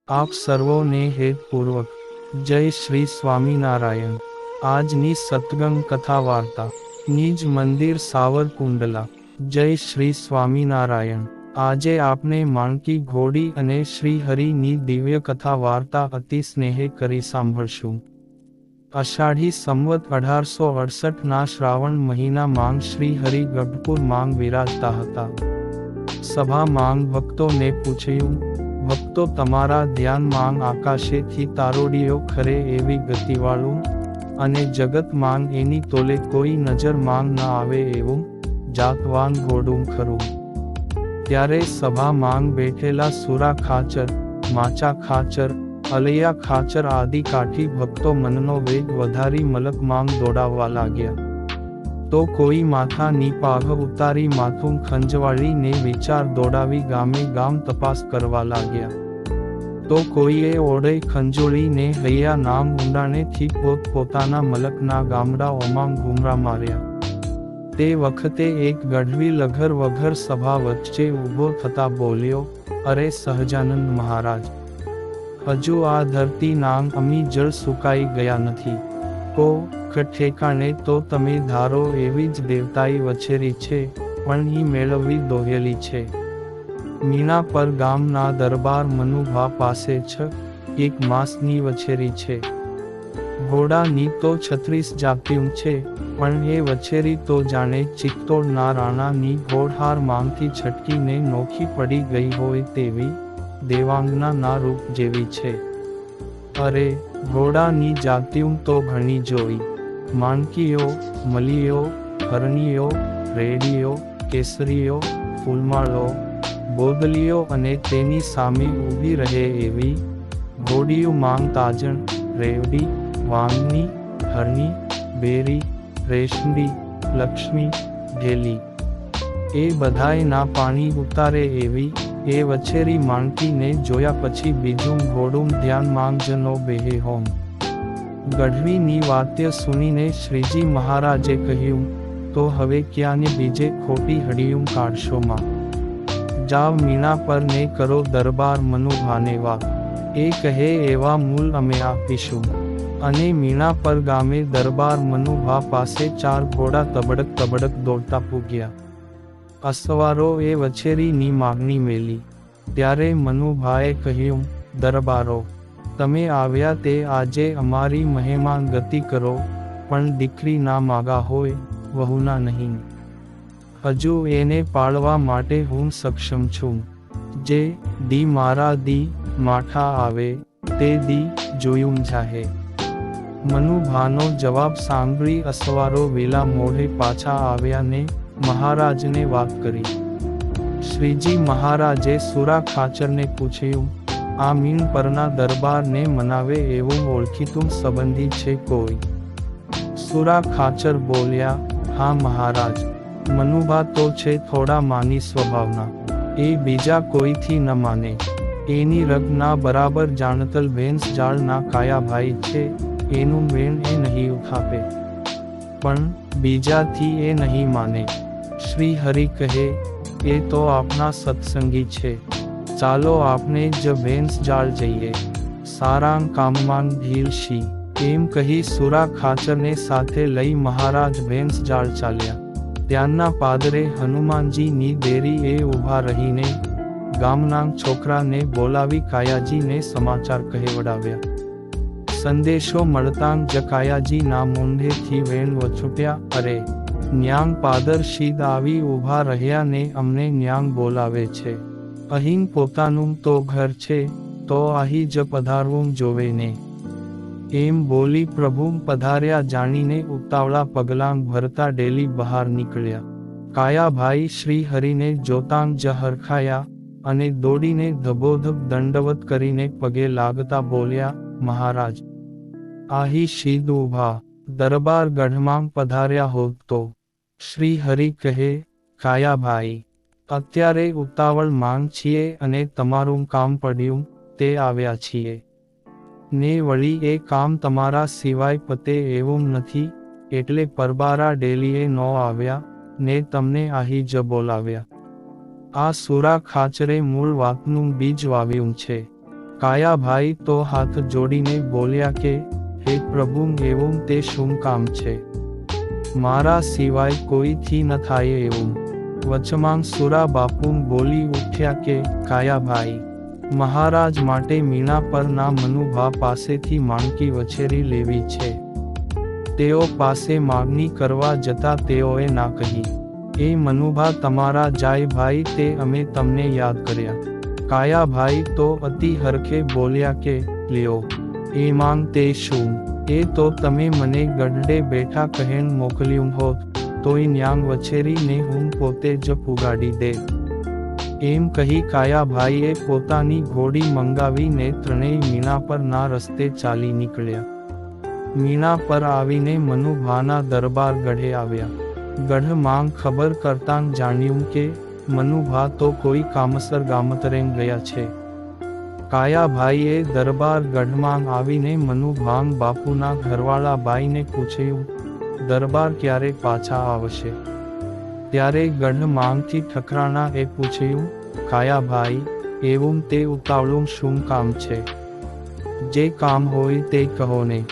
આપ સર્વોને હેતપૂર્વક જય શ્રી સ્વામિનારાયણ। આજની સત્સંગ કથા વાર્તા નિજ મંદિર સાવરકુંડલા। જય શ્રી સ્વામિનારાયણ। આજે આપને માણકી ઘોડી અને શ્રી હરિની દિવ્ય કથા વાર્તા અતિ સ્નેહે કરી સાંભળશું। અષાઢી સંવત 1868 ના શ્રાવણ મહિના માંગ શ્રી હરિ ગઢપુર માંગ વિરાજતા હતા। સભા માંગ ભક્તોને પૂછ્યું, ભક્તો તમારા ધ્યાન માંગ આકાશેથી તારોડીઓ ખરે એવી ગતિવાળું અને જગત માંગ એની તોલે કોઈ નજર માંગ ન આવે એવું જાતવાન ઘોડું ખરું। ત્યારે સભા માંગ બેઠેલા સુરા ખાચર, માચા ખાચર, અલૈયા ખાચર આદિ કાઠી ભક્તો મનનો વેગ વધારી મલક માંગ દોડાવવા લાગ્યા। તો કોઈ માથાની પાઘ ઉતારી માથું ખંજવાળીને વિચાર દોડાવી ગામે ગામ તપાસ કરવા લાગ્યા। તો કોઈએ ઓળે ખંજોળીને હૈયા નામ ઊંડાણેથી પોત પોતાના મલકના ગામડાઓમાં ઘૂમરા માર્યા। તે વખતે એક ગઢવી લઘર વઘર સભા વચ્ચે ઊભો થતા બોલ્યો, અરે સહજાનંદ મહારાજ, હજુ આ ધરતી નામ અમી જળ સુકાઈ ગયા નથી। કો ઠેકાણે તો તમે ધારો એવી જ દેવતાઈ વછેરી છે, પણ ઈ મેળવવી દોહેલી છે। મીણાપર ગામના દરબાર મનુભા પાસે એક માસની વછેરી છે। ઘોડાની તો 36 જાતિયું છે, પણ એ વછેરી તો જાણે ચિત્તોડના રાણાની ઘોડહાર માંગથી છટકીને નોખી પડી ગઈ હોય તેવી દેવાંગના ના રૂપ જેવી છે। અરે ઘોડાની જાતિયું તો ઘણી જોઈ, માણકીઓ, મલીઓ, હરણીઓ, રેડીઓ, કેસરીઓ, ફૂલમાળો, બોદલીઓ અને તેની સામે ઊભી રહે એવી ઘોડીયું માંગ તાજણ, રેવડી, વાંગની, હરણી, બેરી, રેશમી, લક્ષ્મી, ઢેલી એ બધાય ના પાણી ઉતારે એવી એ વછેરી માણકીને જોયા પછી બીજું ઘોડું ધ્યાન માંગ જનો બેહે હોમ। ગઢવીની વાત્ય સુનીને શ્રીજી મહારાજે કહ્યું, તો હવે ક્યાંને બીજે ખોટી હડિયું કાઢશો માં? જાવ મીણા પર ને કરો દરબાર મનુભાને વાત, એ કહે એવા મૂલ અમે આપીશું। અને મીણા પર ગામે દરબાર મનુભા પાસે 4 ઘોડા તબડક તબડક દોડતા પૂગ્યા। અસવારો એ વછેરીની માગણી મેલી। ત્યારે મનુભાએ કહ્યું, દરબારો, તમે આવ્યા તે આજે અમારી મહેમાન ગતિ કરો, પણ દીકરી ના માગા હોય, વહુના નહીં। હજુ એને પાળવા માટે હું સક્ષમ છું। જે દી મારા દી માઠા આવે તે દી જોયું જાહે। મનુભાનો જવાબ સાંભળી અસવારો વેલા મોઢે પાછા આવ્યા ને મહારાજને વાત કરી। શ્રીજી મહારાજે સુરા ખાચરને પૂછ્યું, આ મીણ પરના દરબારને મનાવે એવું ઓળખીતું સંબંધી છે કોઈ? સુરા ખાચર બોલ્યા, હા મહારાજ, મનુભા તો છે થોડા માની સ્વભાવના, એ બીજા કોઈથી ન માને। એની રગના બરાબર જાણતલ ભેંસ જાળના કાયાભાઈ છે, એનું વેણ એ નહીં ઉઠાપે, પણ બીજાથી એ નહીં માને। શ્રી હરિ કહે, એ તો આપના સત્સંગી છે, ચાલો આપને જ ભેંસ જાળ જઈએ, સારાં કામમાં ઢીલ શી। એમ કહી સુરા ખાચરને સાથે લઈ મહારાજ ભેંસ જાળ ચાલ્યા। ત્યાંના પાદરે હનુમાનજીની દેરી એ ઊભા રહીને ગામના છોકરાને બોલાવી કાયાજીને સમાચાર કહેવડાવ્યા। સંદેશો મળતાં જ કાયાજીના મોંઢેથી વેણ વછૂટ્યા, અરે ન્યાંગ પાદર શીદ આવી ઊભા રહ્યા ને અમને ન્યાંગ બોલાવે છે। અહીં પોતાનું તો ઘર છે, તો આહી જ પધારવું જોવે ને। એમ બોલી પ્રભુ પધાર્યા જાણીને ઉતાવળા પગલાં ભરતા ડેલી બહાર નીકળ્યા। કાયાભાઈ શ્રી હરિને જોતાં જ હરખાયા અને દોડીને ધબોધબ દંડવત કરીને પગે લાગતા બોલ્યા, મહારાજ, આહી શીદ ઊભા, દરબાર ગઢમાં પધાર્યા હોત તો? શ્રી હરિ કહે, કાયાભાઈ, અત્યારે ઉતાવળ માંગ છીએ અને તમારું કામ પડ્યું તે આવ્યા છીએ। ને વળી એ કામ તમારા સિવાય પતે એવું નથી, એટલે પરબારા ડેલીએ નો આવ્યા ને તમને આહી જ બોલાવ્યા। આ સુરા ખાચરે મૂળ વાતનું બીજ વાવ્યું છે। કાયાભાઈ તો હાથ જોડીને બોલ્યા કે, હે પ્રભુ, એવું તે શું કામ છે? મારા સિવાય કોઈથી ન થાય એવું. વચમાં સુરા બાપુ બોલી ઉઠ્યા કે, કાયાભાઈ, મહારાજ માટે મીણા પરના મનુભા પાસેથી માણકી વછેરી લેવી છે. તેઓ પાસે માગણી કરવા જતા તેઓએ ના કહી. એ મનુભા તમારા જાય ભાઈ, તે અમે તમને યાદ કર્યા. કાયાભાઈ તો અતિ હરખે બોલ્યા કે, લ્યો, એમાં તે શું? એ તો તમે મને ગઢડે બેઠા કહેણ મોકલ્યું હોત, તોય ન્યાંગ વછેરીને હું પોતે જ પુગાડી દે. એમ કહી કાયાભાઈએ પોતાની ઘોડી મંગાવીને ત્રણેય મીણા પરના રસ્તે ચાલી નીકળ્યા. મીણા પર આવીને મનુભાના દરબાર ગઢે આવ્યા. ગઢ માંગ ખબર કરતાં જાણ્યું કે મનુભા તો કોઈ કામસર ગામતરેમ ગયા છે. કાયાભાઈએ દરબાર ગઢમાં આવીને મનુભાંગ બાપુના ઘરવાળા બાઈને પૂછ્યું, દરબાર ક્યારે પાછા આવશે? ત્યારે ગઢ માંગથી ઠકરાણા એ પૂછ્યું, કાયાભાઈ, એવું તે ઉતાવળું શું કામ છે? જે કામ હોય તે કહો ને.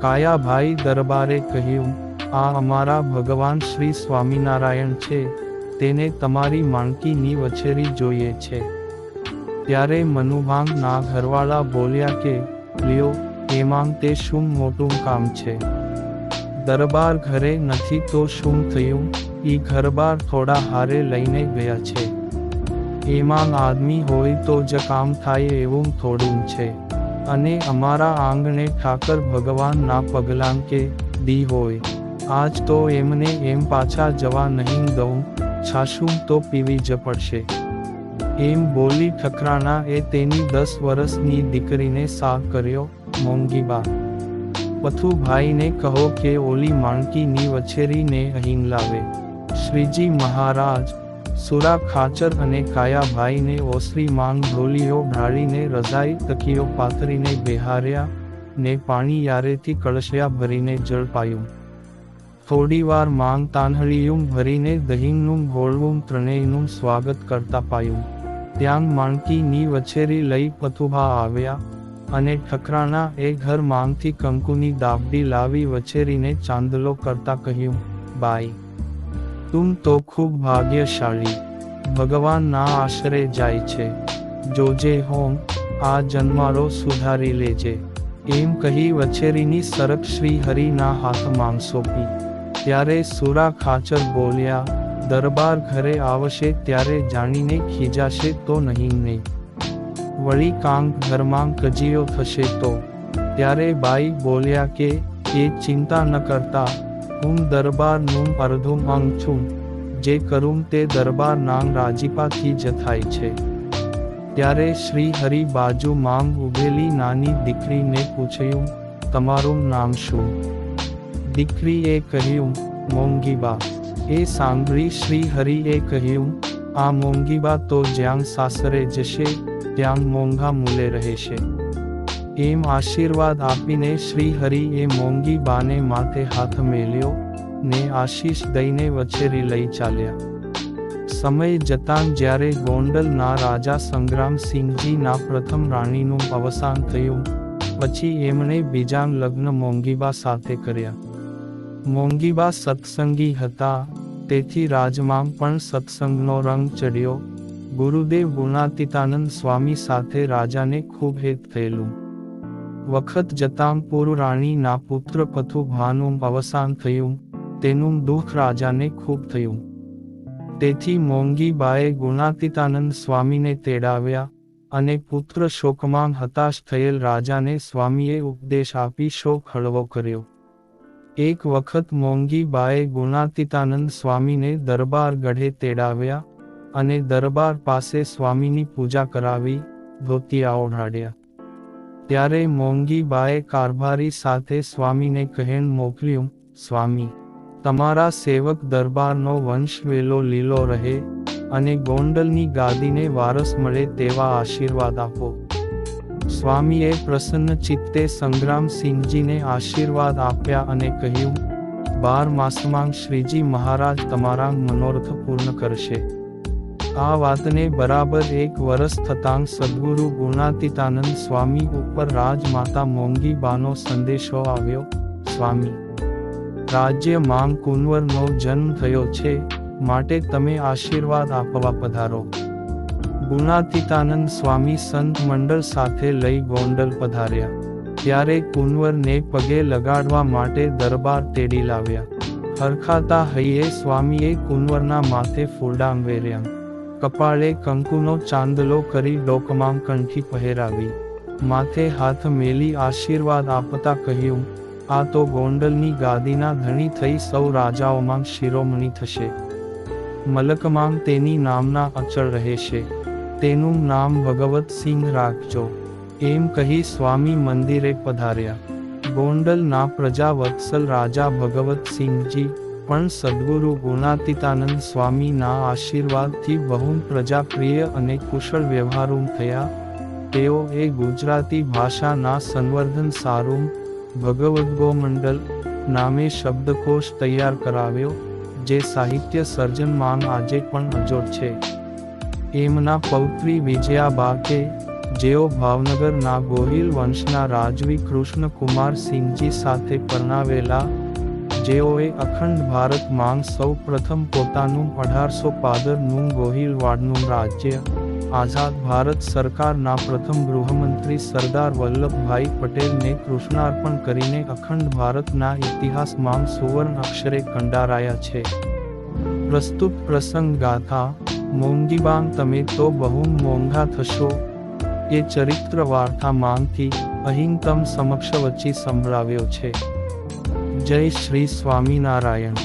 કાયાભાઈ દરબારે કહ્યું, આ અમારા ભગવાન શ્રી સ્વામિનારાયણ છે, તેને તમારી માણકીની વછેરી જોઈએ છે. ત્યારે મનુભાંગ ના ઘરવાળા બોલ્યા કે, લ્યો, એમાં તે શું મોટું કામ છે? દરબાર ઘરે નથી તો શું થયું? ઈ ઘરબાર થોડા હારે લઈને ગયા છે. એમાં આદમી હોય તો જ કામ થાય એવું થોડું છે. અને અમારા આંગણે ઠાકર ભગવાનના પગલાં કે દી હોય. આજ તો એમને એમ પાછા જવા નહીં દઉં, છાશું તો પીવી જ પડશે. એમ બોલી ઠકરાણા એ તેની 10 વર્ષની દીકરીને સાહ કર્યો, મોંઘીબા, પથુભાઈને કહો કે ઓલી માણકીની વછેરીને અહીં લાવે. શ્રીજી મહારાજ સુરા ખાચર અને કાયાભાઈને ઓસરી માંગ ઢોલીઓ ઢાળીને રજાઈ તકીઓ પાથરીને બેહાર્યા ને પાણી યારેથી કળશિયા ભરીને જળ પાયું. થોડીવાર માંગ તાન્હળીયું ભરીને દહીંનું ગોળવું ત્રણેયનું સ્વાગત કરતા પાયું. ત્યાં માણકીની વછેરી લઈ પથુભા આવ્યા અને ઠકરાણા એ ઘર માંગથી કંકુની દાબડી લાવી વછેરીને ચાંદલો કરતા કહ્યું, બાઈ, તું તો ખૂબ ભાગ્યશાળી, ભગવાનના આશરે જાય છે. જોજે હોમ, આ જન્મારો સુધારી લેજે. એમ કહી વછેરીની સરક શ્રી હરિના હાથમાં સોંપી. ત્યારે સુરા ખાચર બોલ્યા, દરબાર ઘરે આવશે ત્યારે જાણીને ખીજાશે તો નહીં. વળી કાંક ઘરમાં કજીયો થશે તો. ત્યારે બાઈ બોલ્યા કે, એ ચિંતા ન કરતા, હું દરબારનું અર્ધું અંગ છું. જે કરું તે દરબાર નાંગ રાજીપાથી જ થાય છે. ત્યારે શ્રી હરિ બાજુ માંગ ઉભેલી નાની દીકરીને પૂછ્યું, તમારું નામ શું? દીકરીએ કહ્યું, મોંઘીબા. એ સાંભળી શ્રી હરિએ કહ્યું, આ મોંઘીબા તો જ્યાં સાસરે જશે ત્યાં મોંઘા મૂલે રહેશે. એમ આશીર્વાદ આપીને શ્રી હરિએ મોંઘીબાને માથે હાથ મેલ્યો ને આશીષ દઈને વછેરી લઈ ચાલ્યા. સમય જતાં જ્યારે ગોંડલના રાજા સંગ્રામસિંહજીના પ્રથમ રાણીનું અવસાન થયું, પછી એમણે બીજા લગ્ન મોંઘીબા સાથે કર્યા. મોંઘીબા સત્સંગી હતા, તેથી રાજમાં પણ સત્સંગનો રંગ ચડ્યો. ગુરુદેવ ગુણાતીતાનંદ સ્વામી સાથે રાજાને ખૂબ હેત થયેલું. વખત જતાં પૂર્વ રાણીના પુત્ર પથુભાનું અવસાન થયું, તેનું દુઃખ રાજાને ખૂબ થયું. તેથી મોંઘીબાએ ગુણાતીતાનંદ સ્વામીને તેડાવ્યા અને પુત્ર શોકમાં હતાશ થયેલ રાજાને સ્વામીએ ઉપદેશ આપી શોક હળવો કર્યો. એક વખત મોંઘીબાએ ગુણાતીતાનંદ સ્વામીને દરબાર ગઢે તેડાવ્યા અને દરબાર પાસે સ્વામીની પૂજા કરાવી, ધોતિયા ઓઢાડ્યા. ત્યારે મોંઘીબાએ કારભારી સાથે સ્વામીને કહેણ મોકલ્યું, સ્વામી, તમારા સેવક દરબારનો વંશ વેલો લીલો રહે અને ગોંડલની ગાદીને વારસ મળે તેવા આશીર્વાદ આપો. સ્વામીએ પ્રસન્ન ચિત્તે સંગ્રામસિંહજીને આશીર્વાદ આપ્યા અને કહ્યું, 12 માસમાં શ્રીજી મહારાજ તમારા મનોરથ પૂર્ણ કરશે. આ વાતને બરાબર 1 વર્ષ થતાં સદ્ગુરુ ગુણાતીતાનંદ સ્વામી ઉપર રાજમાતા મોંઘીબાનો સંદેશો આવ્યો. સ્વામી, રાજ્યમાં કુંવરનો જન્મ થયો છે, માટે તમે આશીર્વાદ આપવા પધારો. ગુણાતીતાનંદ સ્વામી સંત મંડળ સાથે લઈ ગોંડલ પધાર્યા. ત્યારે કુંવરને પગે લગાડવા માટે દરબાર તેડી લાવ્યા. હરખાતા હૈયે સ્વામીએ કુંવરના માથે ફૂલડાં વેર્યા. કપાળે કંકુનો ચાંદલો કરી ડોકમાં કંઠી પહેરાવી. માથે હાથ મેલી આશીર્વાદ આપતા કહ્યું, આ તો ગોંડલની ગાદીના ધણી થઈ સૌ રાજાઓમાં શિરોમણી થશે. મલકમાં તેની નામના અચળ રહેશે. તેનું નામ ભગવતસિંહ રાખજો. એમ કહી સ્વામી મંદિરે પધાર્યા. ગોંડલના પ્રજાવત્સલ રાજા ભગવતસિંહજી પણ સદ્ગુરુ ગુણાતીતાનંદ સ્વામીના આશીર્વાદથી બહુ પ્રજાપ્રિય અને કુશળ વ્યવહારુ થયા. તેઓએ ગુજરાતી ભાષાના સંવર્ધન સારું ભગવદ્ગોમંડલ નામે શબ્દકોશ તૈયાર કરાવ્યો, જે સાહિત્ય સર્જનમાં આજે પણ અજોડ છે. એમના પૌત્રી વિજયાબા કે જેઓ ભાવનગરના ગોહિલ વંશના રાજવી કૃષ્ણકુમારસિંહજી સાથે પરણાવેલા, જેઓએ અખંડ ભારતમાં સૌ પ્રથમ પોતાનું 1800 પાદરનું ગોહિલવાડનું રાજ્ય આઝાદ ભારત સરકારના પ્રથમ ગૃહમંત્રી સરદાર વલ્લભભાઈ પટેલને કૃષ્ણાર્પણ કરીને અખંડ ભારતના ઇતિહાસમાં સુવર્ણ અક્ષરે કંડારાયા છે. પ્રસ્તુત પ્રસંગ ગાથા મોંઘીબાંગ તમે તો બહુ મોંઘા થશો એ ચરિત્ર વાર્તામાંથી અહીં તમ સમક્ષ વચ્ચી સંભળાવ્યો છે. જય શ્રી સ્વામિનારાયણ.